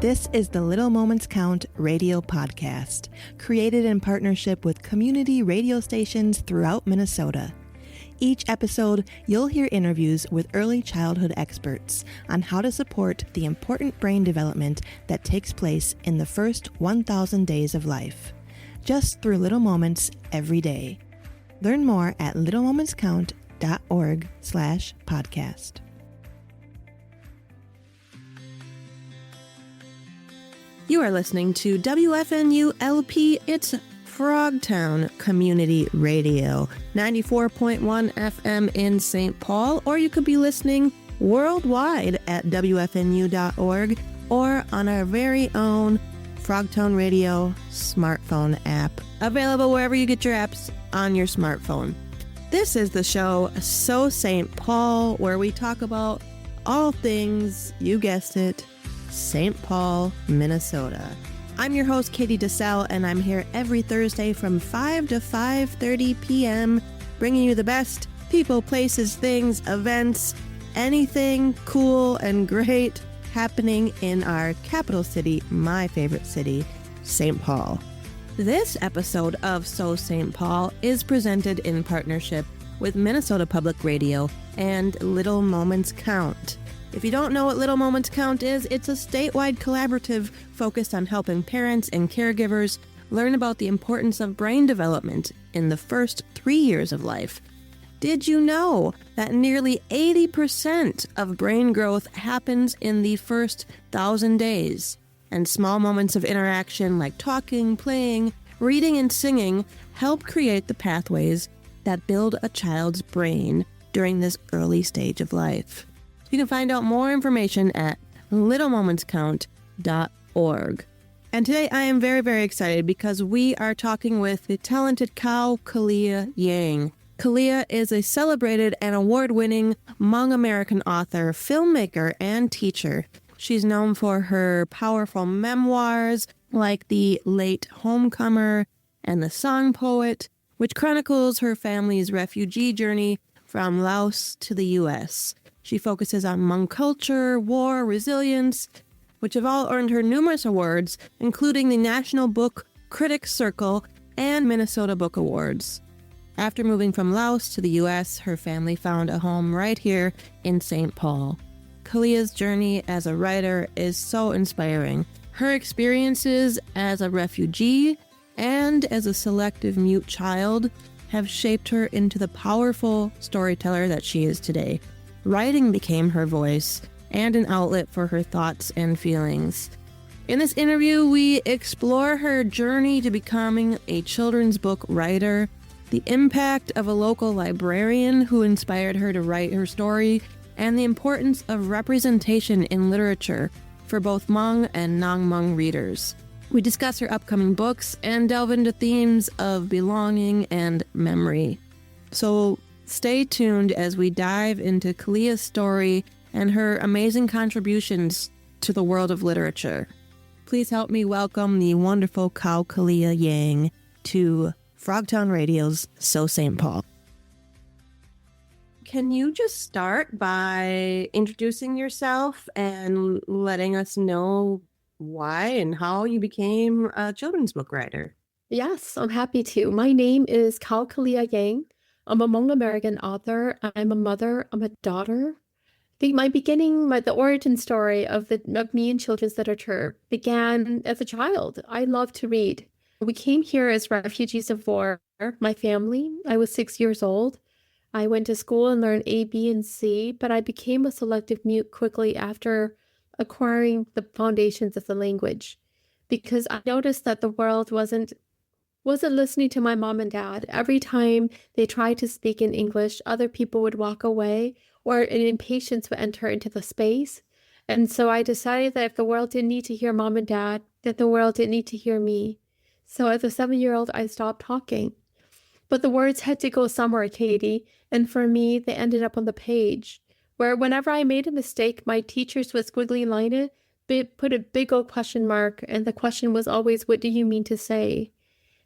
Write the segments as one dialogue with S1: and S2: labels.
S1: This is the Little Moments Count radio podcast, created in partnership with community radio stations throughout Minnesota. Each episode, you'll hear interviews with early childhood experts on how to support the important brain development that takes place in the first 1,000 days of life, just through little moments every day. Learn more at littlemomentscount.org/podcast. You are listening to WFNU LP. It's Frogtown Community Radio, 94.1 FM in St. Paul, or you could be listening worldwide at WFNU.org or on our very own Frogtown Radio smartphone app, available wherever you get your apps on your smartphone. This is the show So St. Paul, where we talk about all things, you guessed it, St. Paul, Minnesota. I'm your host, Katey DeCelle, and I'm here every Thursday from 5 to 5:30 p.m., bringing you the best people, places, things, events, anything cool and great happening in our capital city, my favorite city, St. Paul. This episode of So St. Paul is presented in partnership with Minnesota Public Radio and Little Moments Count. If you don't know what Little Moments Count is, it's a statewide collaborative focused on helping parents and caregivers learn about the importance of brain development in the first 3 years of life. Did you know that nearly 80% of brain growth happens in the first 1,000 days? And small moments of interaction like talking, playing, reading, and singing help create the pathways that build a child's brain during this early stage of life. You can find out more information at littlemomentscount.org. And today I am very, very excited because we are talking with the talented Kao Kalia Yang. Kalia is a celebrated and award-winning Hmong American author, filmmaker, and teacher. She's known for her powerful memoirs like The Late Homecomer and The Song Poet, which chronicles her family's refugee journey from Laos to the U.S. She focuses on Hmong culture, war, resilience, which have all earned her numerous awards, including the National Book Critics Circle and Minnesota Book Awards. After moving from Laos to the U.S., her family found a home right here in St. Paul. Kalia's journey as a writer is so inspiring. Her experiences as a refugee and as a selective mute child have shaped her into the powerful storyteller that she is today. Writing became her voice and an outlet for her thoughts and feelings. In this interview, we explore her journey to becoming a children's book writer, the impact of a local librarian who inspired her to write her story, and the importance of representation in literature for both Hmong and non-Hmong readers. We discuss her upcoming books and delve into themes of belonging and memory. So stay tuned as we dive into Kalia's story and her amazing contributions to the world of literature. Please help me welcome the wonderful Kao Kalia Yang to Frogtown Radio's So St. Paul. Can you just start by introducing yourself and letting us know why and how you became a children's book writer?
S2: Yes, I'm happy to. My name is Kao Kalia Yang. I'm a Hmong American author. I'm a mother. I'm a daughter. The origin story of me in children's literature began as a child. I love to read. We came here as refugees of war. My family. I was 6 years old. I went to school and learned A, B, and C, but I became a selective mute quickly after acquiring the foundations of the language, because I noticed that the world wasn't listening to my mom and dad. Every time they tried to speak in English, other people would walk away or an impatience would enter into the space. And so I decided that if the world didn't need to hear mom and dad, that the world didn't need to hear me. So as a 7-year-old, I stopped talking. But the words had to go somewhere, Katey. And for me, they ended up on the page, where whenever I made a mistake, my teachers would squiggly line it, put a big old question mark, and the question was always, what do you mean to say?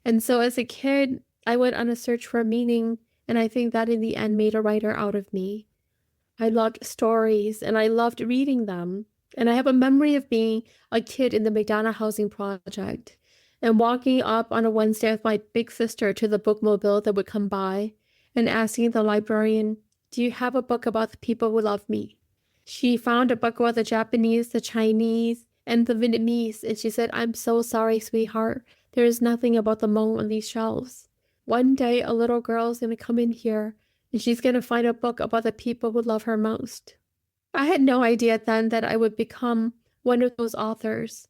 S2: And so as a kid, I went on a search for meaning, and I think that in the end made a writer out of me. I loved stories, and I loved reading them. And I have a memory of being a kid in the McDonough Housing Project and walking up on a Wednesday with my big sister to the bookmobile that would come by and asking the librarian, "Do you have a book about the people who love me?" She found a book about the Japanese, the Chinese, and the Vietnamese, and she said, "I'm so sorry, sweetheart. There is nothing about the Hmong on these shelves. One day, a little girl is going to come in here, and she's going to find a book about the people who love her most." I had no idea then that I would become one of those authors,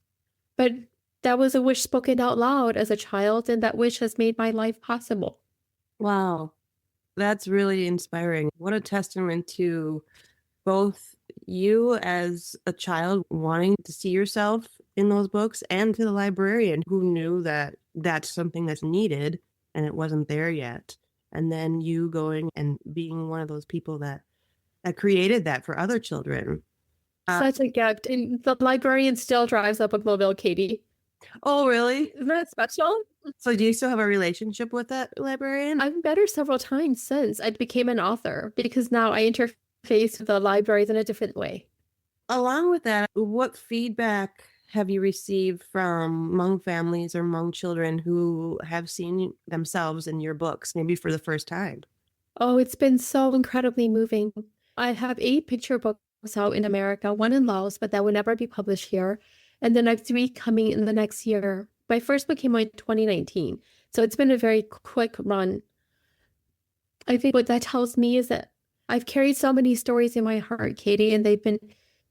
S2: but that was a wish spoken out loud as a child, and that wish has made my life possible.
S1: Wow. That's really inspiring. What a testament to both you as a child wanting to see yourself in those books and to the librarian who knew that that's something that's needed and it wasn't there yet. And then you going and being one of those people that created that for other children.
S2: Such a gift. And the librarian still drives up a bookmobile, Katey.
S1: Oh, really?
S2: Isn't that special?
S1: So do you still have a relationship with that librarian?
S2: I've met her several times since I became an author because now I interface with the libraries in a different way.
S1: Along with that, what feedback have you received from Hmong families or Hmong children who have seen themselves in your books, maybe for the first time?
S2: Oh, it's been so incredibly moving. I have 8 picture books out in America, 1 in Laos, but that will never be published here. And then I have 3 coming in the next year. My first book came out in 2019, so it's been a very quick run. I think what that tells me is that I've carried so many stories in my heart, Katey, and they've been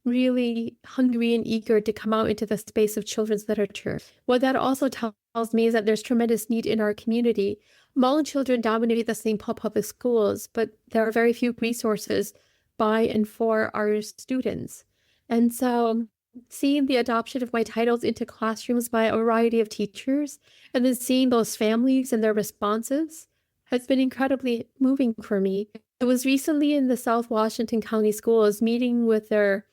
S2: really hungry and eager to come out into the space of children's literature. What that also tells me is that there's tremendous need in our community. Hmong children dominate the St. Paul public schools, but there are very few resources by and for our students. And so seeing the adoption of my titles into classrooms by a variety of teachers, and then seeing those families and their responses has been incredibly moving for me. I was recently in the South Washington County Schools meeting with their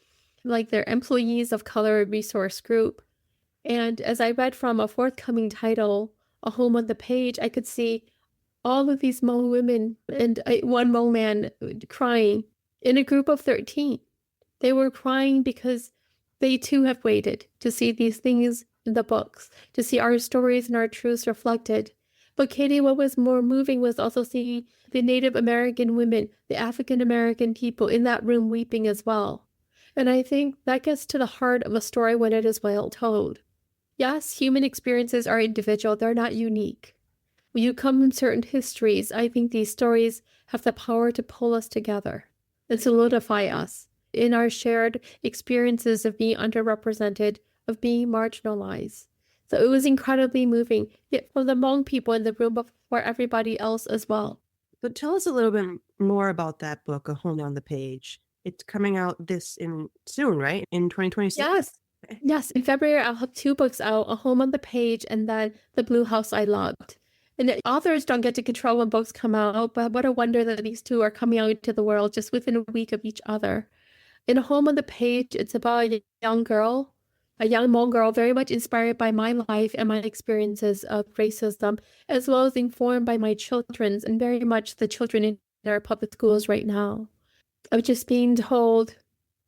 S2: employees of color resource group. And as I read from a forthcoming title, A Home on the Page, I could see all of these Hmong women and one Hmong man crying in a group of 13. They were crying because they too have waited to see these things in the books, to see our stories and our truths reflected. But Katey, what was more moving was also seeing the Native American women, the African American people in that room weeping as well. And I think that gets to the heart of a story when it is well told. Yes, human experiences are individual, they're not unique. When you come from certain histories, I think these stories have the power to pull us together and solidify us in our shared experiences of being underrepresented, of being marginalized. So it was incredibly moving, yet for the Hmong people in the room, but for everybody else as well.
S1: So tell us a little bit more about that book, A Home on the Page. It's coming out soon, right? In 2026?
S2: Yes.
S1: Okay.
S2: Yes, in February, I'll have 2 books out, A Home on the Page and then The Blue House I Loved. And the authors don't get to control when books come out, but what a wonder that these 2 are coming out into the world just within a week of each other. In A Home on the Page, it's about a young girl, a young Hmong girl, very much inspired by my life and my experiences of racism, as well as informed by my children's and very much the children in our public schools right now. Of just being told,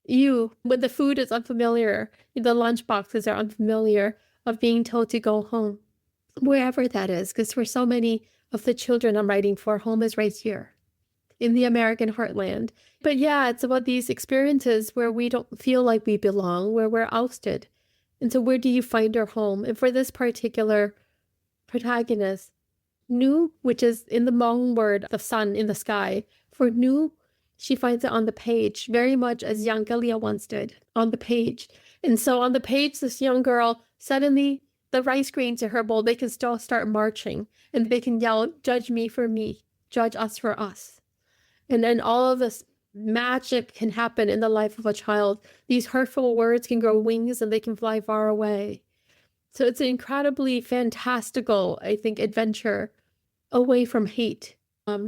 S2: when the food is unfamiliar, the lunch boxes are unfamiliar, of being told to go home, wherever that is, because for so many of the children I'm writing for, home is right here in the American heartland. But yeah, it's about these experiences where we don't feel like we belong, where we're ousted. And so where do you find your home? And for this particular protagonist, Nu, which is in the Hmong word, the sun in the sky, for Nu, she finds it on the page, very much as young Kalia once did, on the page. And so on the page, this young girl, suddenly the rice grains in her bowl, they can still start marching, and they can yell, "Judge me for me, judge us for us." And then all of this magic can happen in the life of a child. These hurtful words can grow wings and they can fly far away. So it's an incredibly fantastical, I think, adventure away from hate.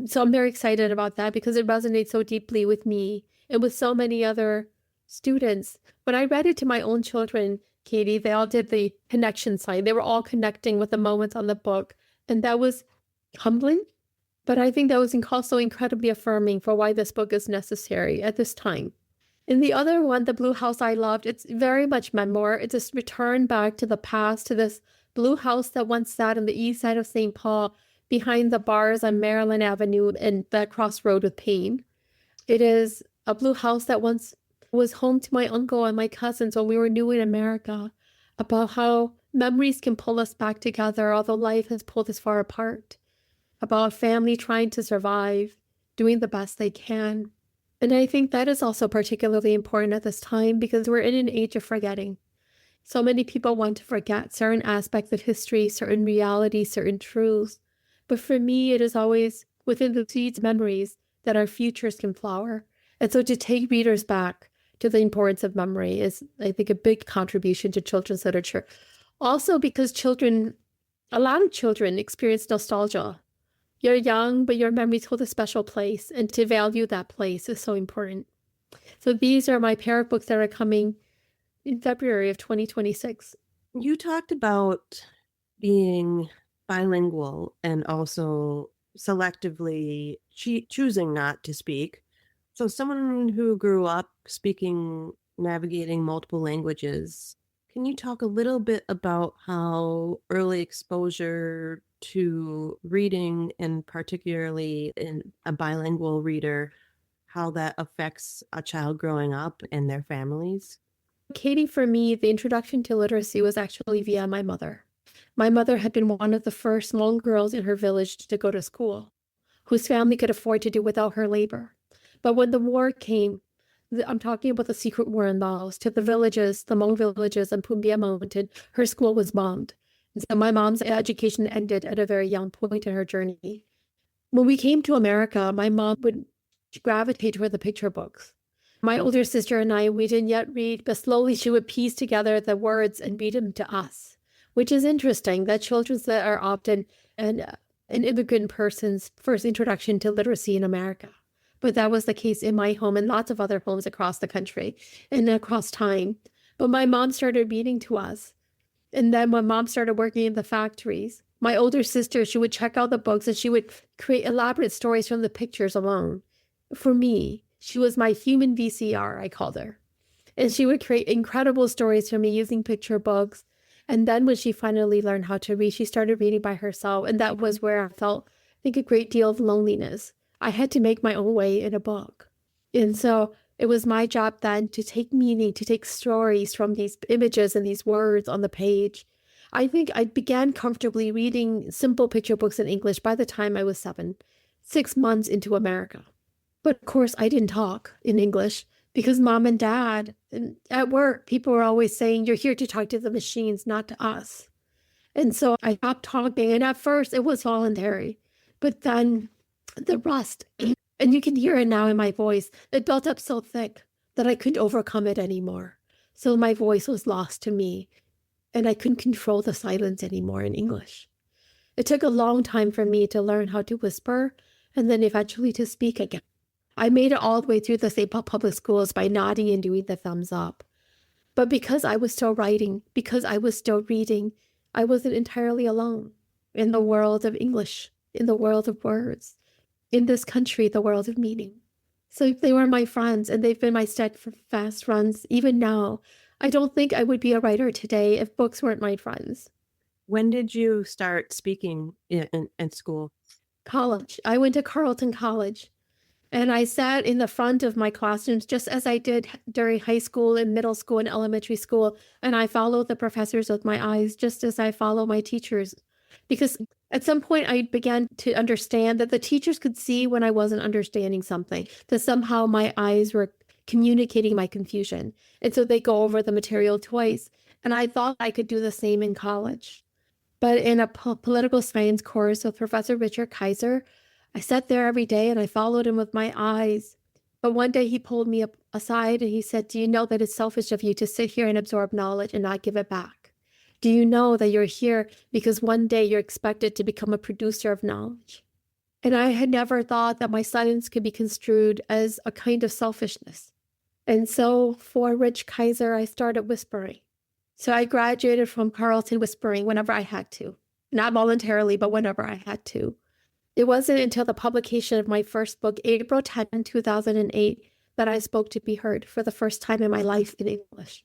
S2: So I'm very excited about that because it resonates so deeply with me and with so many other students. When I read it to my own children, Katey, they all did the connection sign. They were all connecting with the moments on the book. And that was humbling. But I think that was also incredibly affirming for why this book is necessary at this time. And the other one, the blue house I loved, it's very much memoir. It's a return back to the past, to this blue house that once sat on the east side of St. Paul behind the bars on Maryland Avenue and that crossroad with Payne. It is a blue house that once was home to my uncle and my cousins when we were new in America, about how memories can pull us back together, although life has pulled us far apart, about family trying to survive, doing the best they can. And I think that is also particularly important at this time because we're in an age of forgetting. So many people want to forget certain aspects of history, certain realities, certain truths. But for me, it is always within the seeds memories that our futures can flower. And so to take readers back to the importance of memory is, I think, a big contribution to children's literature. Also because a lot of children experience nostalgia. You're young, but your memories hold a special place, and to value that place is so important. So these are my pair of books that are coming in February of 2026.
S1: You talked about being bilingual and also selectively choosing not to speak. So someone who grew up navigating multiple languages, can you talk a little bit about how early exposure to reading, and particularly in a bilingual reader, how that affects a child growing up and their families?
S2: Katey, for me, the introduction to literacy was actually via my mother. My mother had been one of the first Hmong girls in her village to go to school, whose family could afford to do without her labor. But when the war came, I'm talking about the secret war in Laos, to the villages, the Hmong villages on Pumbia Mountain, her school was bombed. And so my mom's education ended at a very young point in her journey. When we came to America, my mom would gravitate toward the picture books. My older sister and I, we didn't yet read, but slowly she would piece together the words and read them to us, which is interesting that children that are often an immigrant person's first introduction to literacy in America. But that was the case in my home and lots of other homes across the country and across time. But my mom started reading to us. And then when mom started working in the factories, my older sister, she would check out the books and she would create elaborate stories from the pictures alone. For me, she was my human VCR, I called her. And she would create incredible stories for me using picture books. And then when she finally learned how to read, she started reading by herself. And that was where I felt, I think, a great deal of loneliness. I had to make my own way in a book. And so it was my job then to take meaning, to take stories from these images and these words on the page. I think I began comfortably reading simple picture books in English by the time I was 7, 6 months into America. But of course, I didn't talk in English because mom and dad, and at work, people were always saying, you're here to talk to the machines, not to us. And so I stopped talking. And at first, it was voluntary. But then the rust, and you can hear it now in my voice, it built up so thick that I couldn't overcome it anymore. So my voice was lost to me, and I couldn't control the silence anymore in English. It took a long time for me to learn how to whisper and then eventually to speak again. I made it all the way through the St. Paul Public Schools by nodding and doing the thumbs up. But because I was still writing, because I was still reading, I wasn't entirely alone in the world of English, in the world of words, in this country, the world of meaning. So they were my friends, and they've been my steadfast friends even now. I don't think I would be a writer today if books weren't my friends.
S1: When did you start speaking in school?
S2: College. I went to Carleton College. And I sat in the front of my classrooms just as I did during high school and middle school and elementary school. And I followed the professors with my eyes just as I follow my teachers. Because at some point I began to understand that the teachers could see when I wasn't understanding something, that somehow my eyes were communicating my confusion. And so they go over the material twice. And I thought I could do the same in college. But in a political science course with Professor Richard Kaiser, I sat there every day and I followed him with my eyes. But one day he pulled me aside and he said, do you know that it's selfish of you to sit here and absorb knowledge and not give it back? Do you know that you're here because one day you're expected to become a producer of knowledge? And I had never thought that my silence could be construed as a kind of selfishness. And so for Rich Kaiser, I started whispering. So I graduated from Carleton whispering whenever I had to. Not voluntarily, but whenever I had to. It wasn't until the publication of my first book, April 10, 2008, that I spoke to be heard for the first time in my life in English.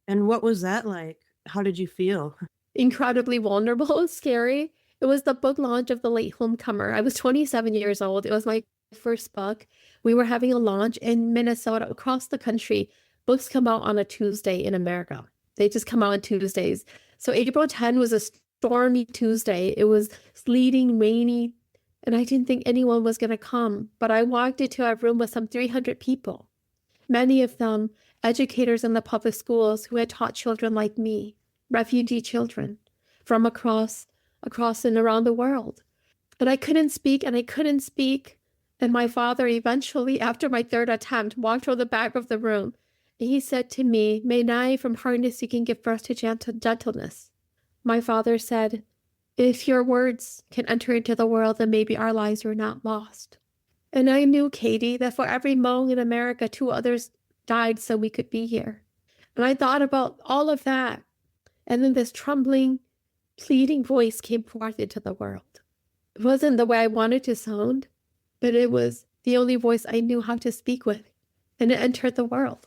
S1: And what was that like? How did you feel?
S2: Incredibly vulnerable, scary. It was the book launch of The Late Homecomer. I was 27 years old. It was my first book. We were having a launch in Minnesota. Across the country, books come out on a Tuesday in America. They just come out on Tuesdays. So April 10 was a stormy Tuesday. It was sleeting, rainy, and I didn't think anyone was going to come. But I walked into a room with some 300 people, many of them educators in the public schools who had taught children like me, refugee children from across and around the world. And I couldn't speak and I couldn't speak. And my father eventually, after my third attempt, walked toward the back of the room. And he said to me, "May I from hardness you can give birth to gentleness." My father said, "If your words can enter into the world, then maybe our lives were not lost." And I knew, Katey, that for every Hmong in America, 2 others died so we could be here. And I thought about all of that. And then this trembling, pleading voice came forth into the world. It wasn't the way I wanted to sound, but it was the only voice I knew how to speak with. And it entered the world.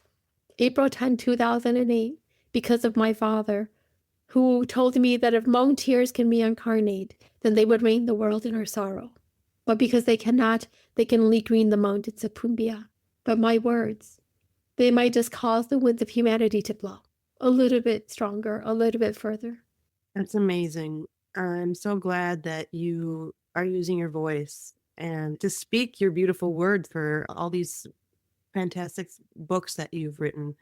S2: April 10, 2008, because of my father, who told me that if Hmong tears can reincarnate, then they would reign the world in our sorrow. But because they cannot, they can only green the mountains of Pumbia. But my words, they might just cause the winds of humanity to blow a little bit stronger, a little bit further.
S1: That's amazing. I'm so glad that you are using your voice and to speak your beautiful word for all these fantastic books that you've written.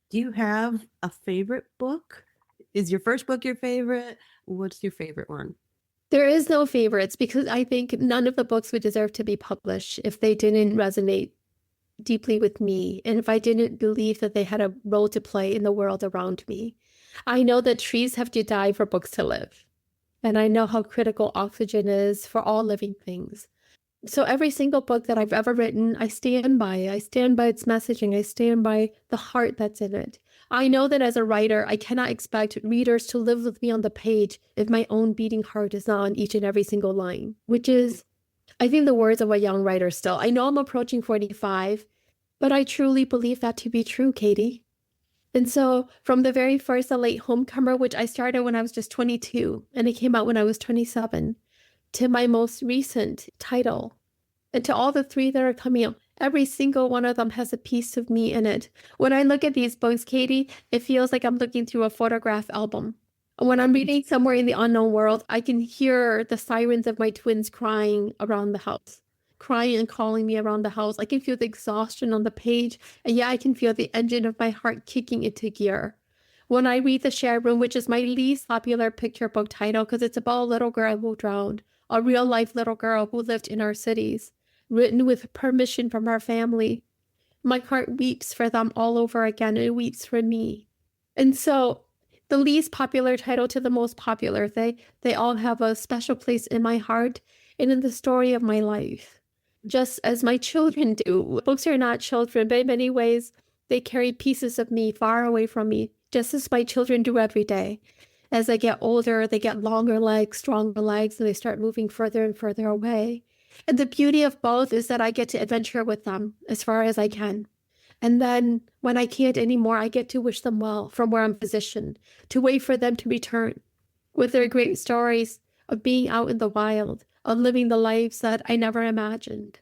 S1: Do you have a favorite book? Is your first book your favorite? What's your favorite one?
S2: There is no favorites because I think none of the books would deserve to be published if they didn't resonate deeply with me and if I didn't believe that they had a role to play in the world around me. I know that trees have to die for books to live. And I know how critical oxygen is for all living things. So every single book that I've ever written, I stand by. I stand by its messaging. I stand by the heart that's in it. I know that as a writer, I cannot expect readers to live with me on the page if my own beating heart is not on each and every single line, which is, I think, the words of a young writer still. I know I'm approaching 45, but I truly believe that to be true, Katey. And so from the very first, The Late Homecomer, which I started when I was just 22, and it came out when I was 27, to my most recent title, and to all the 3 that are coming out, every single one of them has a piece of me in it. When I look at these books, Katey, it feels like I'm looking through a photograph album. When I'm reading Somewhere in the Unknown World, I can hear the sirens of my twins crying around the house, crying and calling me around the house. I can feel the exhaustion on the page, and yeah, I can feel the engine of my heart kicking into gear. When I read The Shared Room, which is my least popular picture book title because it's about a little girl who drowned, a real-life little girl who lived in our cities, written with permission from our family, my heart weeps for them all over again, and it weeps for me. And so the least popular title to the most popular, they all have a special place in my heart and in the story of my life, just as my children do. Books are not children, but in many ways, they carry pieces of me far away from me, just as my children do every day. As they get older, they get longer legs, stronger legs, and they start moving further and further away. And the beauty of both is that I get to adventure with them as far as I can. And then when I can't anymore, I get to wish them well from where I'm positioned, to wait for them to return with their great stories of being out in the wild, of living the lives that I never imagined,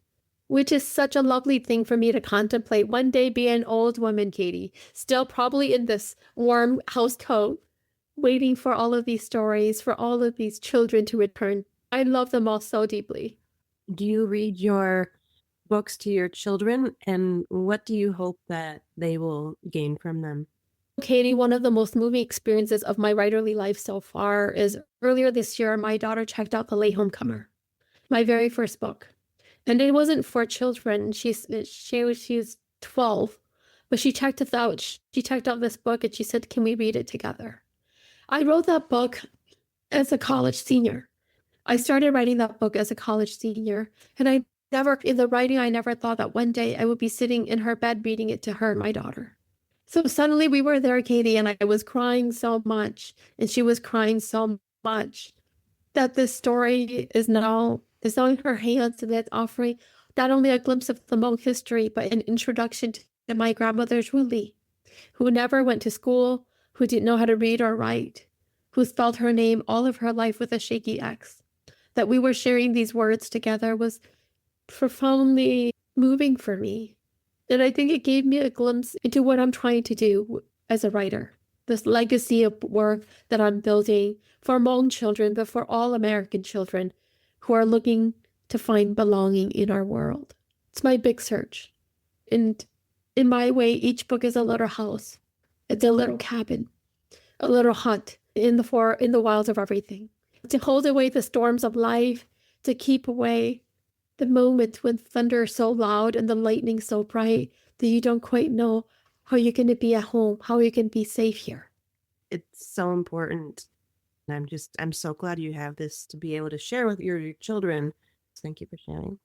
S2: which is such a lovely thing for me to contemplate. One day be an old woman, Katey, still probably in this warm house coat, waiting for all of these stories, for all of these children to return. I love them all so deeply.
S1: Do you read your books to your children, and what do you hope that they will gain from them?
S2: Katey, one of the most moving experiences of my writerly life so far is earlier this year, my daughter checked out The Late Homecomer, my very first book. And it wasn't for children. She was 12, but she checked it out. She checked out this book and she said, "Can we read it together?" I wrote that book as a college senior. I started writing that book as a college senior, and I never thought that one day I would be sitting in her bed reading it to her, my daughter. So suddenly we were there, Katey, and I was crying so much, and she was crying so much that this story is now in her hands, and it's offering not only a glimpse of the Hmong history, but an introduction to my grandmother's Wuli, who never went to school, who didn't know how to read or write, who spelled her name all of her life with a shaky X. That we were sharing these words together was profoundly moving for me. And I think it gave me a glimpse into what I'm trying to do as a writer. This legacy of work that I'm building for Hmong children, but for all American children who are looking to find belonging in our world. It's my big search. And in my way, each book is a little house. It's a little cabin, a little hut in the wilds of everything. To hold away the storms of life, to keep away the moments when thunder is so loud and the lightning so bright that you don't quite know how you're going to be at home, how you can be safe here.
S1: It's so important. And I'm so glad you have this to be able to share with your children. Thank you for sharing.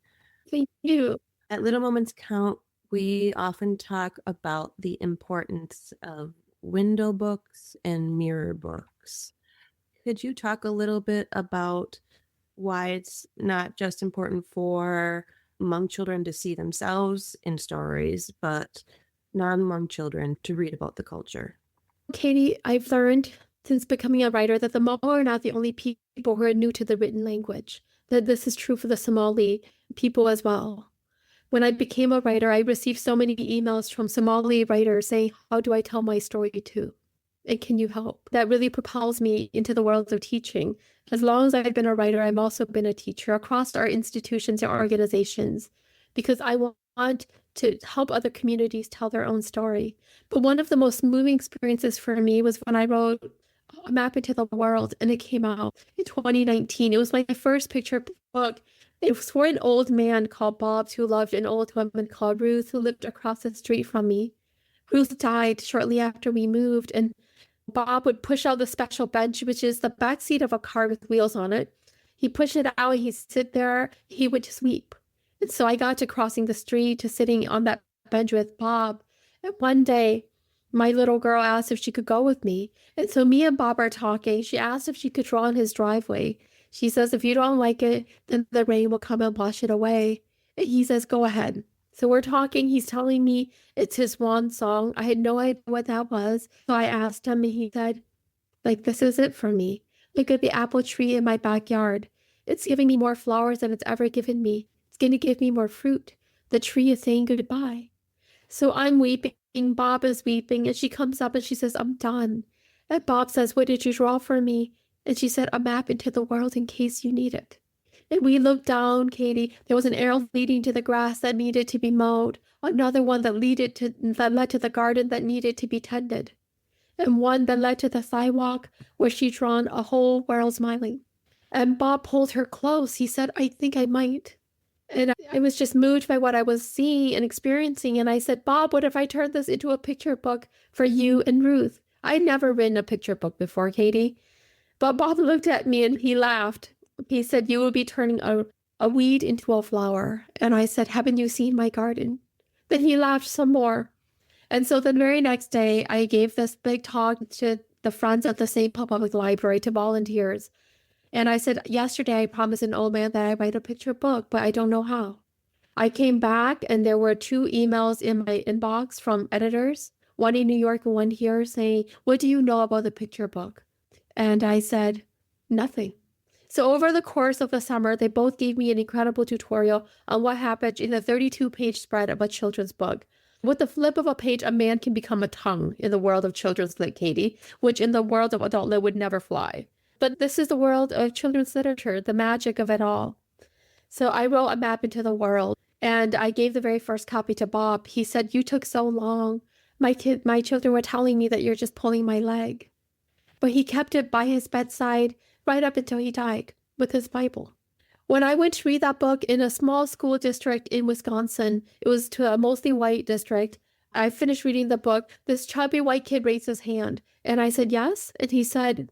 S2: Thank you.
S1: At Little Moments Count, we often talk about the importance of window books and mirror books. Could you talk a little bit about why it's not just important for Hmong children to see themselves in stories, but non-Hmong children to read about the culture?
S2: Katey, I've learned since becoming a writer that the Hmong are not the only people who are new to the written language, that this is true for the Somali people as well. When I became a writer, I received so many emails from Somali writers saying, how do I tell my story too? And can you help? That really propels me into the world of teaching. As long as I've been a writer, I've also been a teacher across our institutions and organizations because I want to help other communities tell their own story. But one of the most moving experiences for me was when I wrote A Map into the World, and it came out in 2019. It was my first picture book. It was for an old man called Bob who loved an old woman called Ruth who lived across the street from me. Ruth died shortly after we moved, and Bob would push out the special bench, which is the back seat of a car with wheels on it. He'd push it out, he'd sit there, he would just weep. And so I got to crossing the street to sitting on that bench with Bob. And one day, my little girl asked if she could go with me. And so me and Bob are talking. She asked if she could draw on his driveway. She says, if you don't like it, then the rain will come and wash it away. And he says, go ahead. So we're talking. He's telling me it's his swan song. I had no idea what that was. So I asked him, and he said, this is it for me. Look at the apple tree in my backyard. It's giving me more flowers than it's ever given me. It's going to give me more fruit. The tree is saying goodbye. So I'm weeping. Bob is weeping. And she comes up and she says, I'm done. And Bob says, what did you draw for me? And she said, a map into the world in case you need it. And we looked down, Katey. There was an arrow leading to the grass that needed to be mowed. Another one that led to the garden that needed to be tended. And one that led to the sidewalk where she'd drawn a whole world smiling. And Bob pulled her close. He said, I think I might. And I was just moved by what I was seeing and experiencing. And I said, Bob, what if I turned this into a picture book for you and Ruth? I'd never written a picture book before, Katey. But Bob looked at me and he laughed. He said, you will be turning a weed into a flower. And I said, haven't you seen my garden? Then he laughed some more. And so the very next day, I gave this big talk to the friends at the St. Paul Public Library, to volunteers. And I said, yesterday I promised an old man that I'd write a picture book, but I don't know how. I came back and there were 2 emails in my inbox from editors, one in New York and one here, saying, what do you know about the picture book? And I said, nothing. So over the course of the summer, they both gave me an incredible tutorial on what happened in a 32-page spread of a children's book. With the flip of a page, a man can become a tongue in the world of children's lit, Katey, which in the world of adult lit would never fly. But this is the world of children's literature, the magic of it all. So I wrote A Map into the World, and I gave the very first copy to Bob. He said, you took so long. My children were telling me that you're just pulling my leg. But he kept it by his bedside right up until he died with his Bible. When I went to read that book in a small school district in Wisconsin, it was to a mostly white district. I finished reading the book. This chubby white kid raised his hand, and I said, yes. And he said,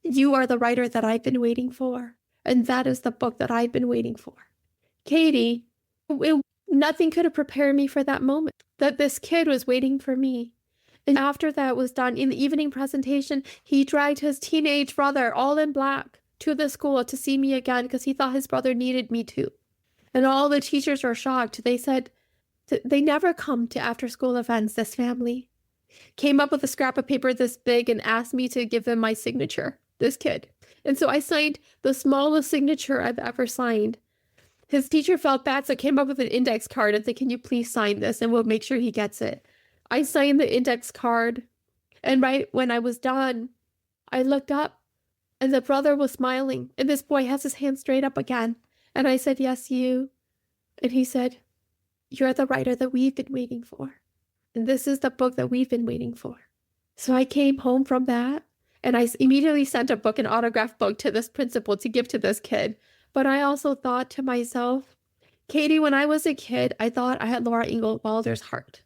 S2: you are the writer that I've been waiting for. And that is the book that I've been waiting for. Katey, nothing could have prepared me for that moment, that this kid was waiting for me. And after that was done, in the evening presentation, he dragged his teenage brother, all in black, to the school to see me again because he thought his brother needed me too. And all the teachers were shocked. They said they never come to after-school events, this family. Came up with a scrap of paper this big and asked me to give them my signature, this kid. And so I signed the smallest signature I've ever signed. His teacher felt bad, so came up with an index card and said, can you please sign this and we'll make sure he gets it. I signed the index card, and right when I was done, I looked up and the brother was smiling and this boy has his hand straight up again. And I said, yes, you. And he said, you're the writer that we've been waiting for. And this is the book that we've been waiting for. So I came home from that and I immediately sent a book, an autographed book, to this principal to give to this kid. But I also thought to myself, Katey, when I was a kid, I thought I had Laura Ingalls Wilder's heart,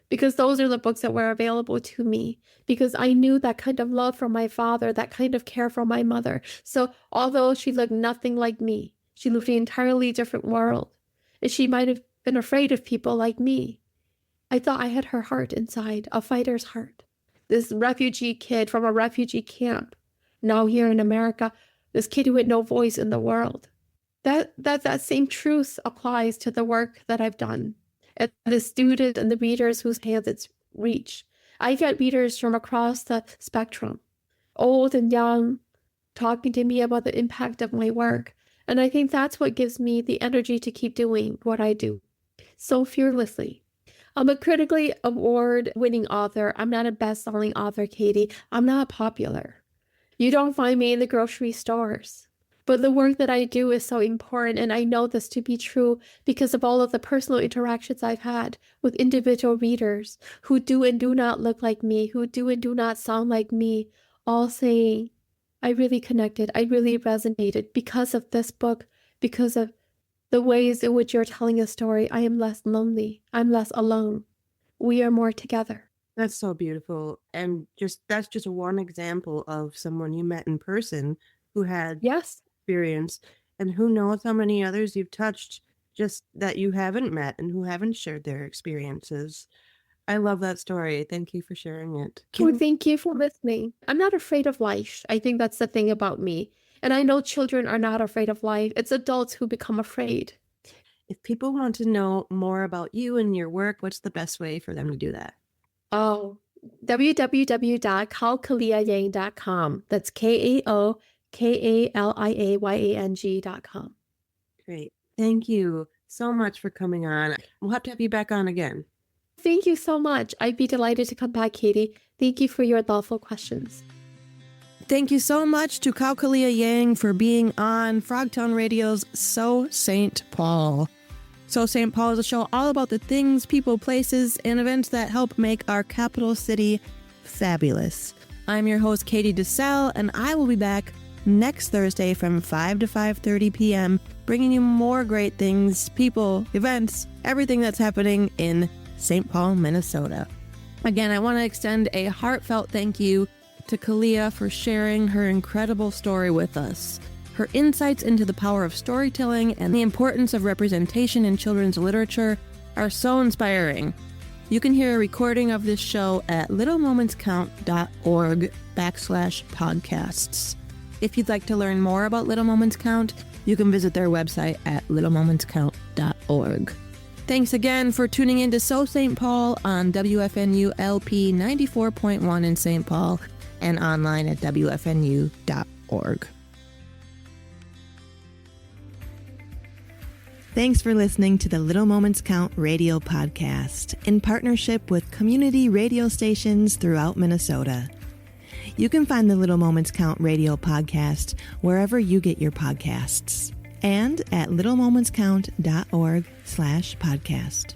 S2: because those are the books that were available to me, because I knew that kind of love from my father, that kind of care from my mother. So although she looked nothing like me, she lived an entirely different world, and she might have been afraid of people like me, I thought I had her heart inside, a fighter's heart. This refugee kid from a refugee camp, now here in America, this kid who had no voice in the world. That same truth applies to the work that I've done, and the students and the readers whose hands it's reached. I get readers from across the spectrum, old and young, talking to me about the impact of my work. And I think that's what gives me the energy to keep doing what I do so fearlessly. I'm a critically award-winning author. I'm not a best-selling author, Katey. I'm not popular. You don't find me in the grocery stores. But the work that I do is so important, and I know this to be true because of all of the personal interactions I've had with individual readers who do and do not look like me, who do and do not sound like me, all saying, I really connected, I really resonated because of this book, because of the ways in which you're telling a story. I am less lonely, I'm less alone. We are more together.
S1: That's so beautiful. And that's just one example of someone you met in person who had experience, and who knows how many others you've touched just that you haven't met and who haven't shared their experiences. I love that story. Thank you for sharing it.
S2: Thank you for listening. I'm not afraid of life. I think that's the thing about me. And I know children are not afraid of life. It's adults who become afraid.
S1: If people want to know more about you and your work, what's the best way for them to do that?
S2: www.kaokaliayang.com. That's KaoKaliayang.com.
S1: Great. Thank you so much for coming on. We'll have to have you back on again.
S2: Thank you so much. I'd be delighted to come back, Katey. Thank you for your thoughtful questions.
S1: Thank you so much to Kao Kalia Yang for being on Frogtown Radio's So St. Paul. So St. Paul is a show all about the things, people, places, and events that help make our capital city fabulous. I'm your host, Katey DeCelle, and I will be back next Thursday from 5 to 5:30 p.m., bringing you more great things, people, events, everything that's happening in St. Paul, Minnesota. Again, I want to extend a heartfelt thank you to Kalia for sharing her incredible story with us. Her insights into the power of storytelling and the importance of representation in children's literature are so inspiring. You can hear a recording of this show at littlemomentscount.org/podcasts. If you'd like to learn more about Little Moments Count, you can visit their website at littlemomentscount.org. Thanks again for tuning in to So St. Paul on WFNU LP 94.1 in St. Paul and online at WFNU.org. Thanks for listening to the Little Moments Count radio podcast in partnership with community radio stations throughout Minnesota. You can find the Little Moments Count radio podcast wherever you get your podcasts and at littlemomentscount.org/podcast.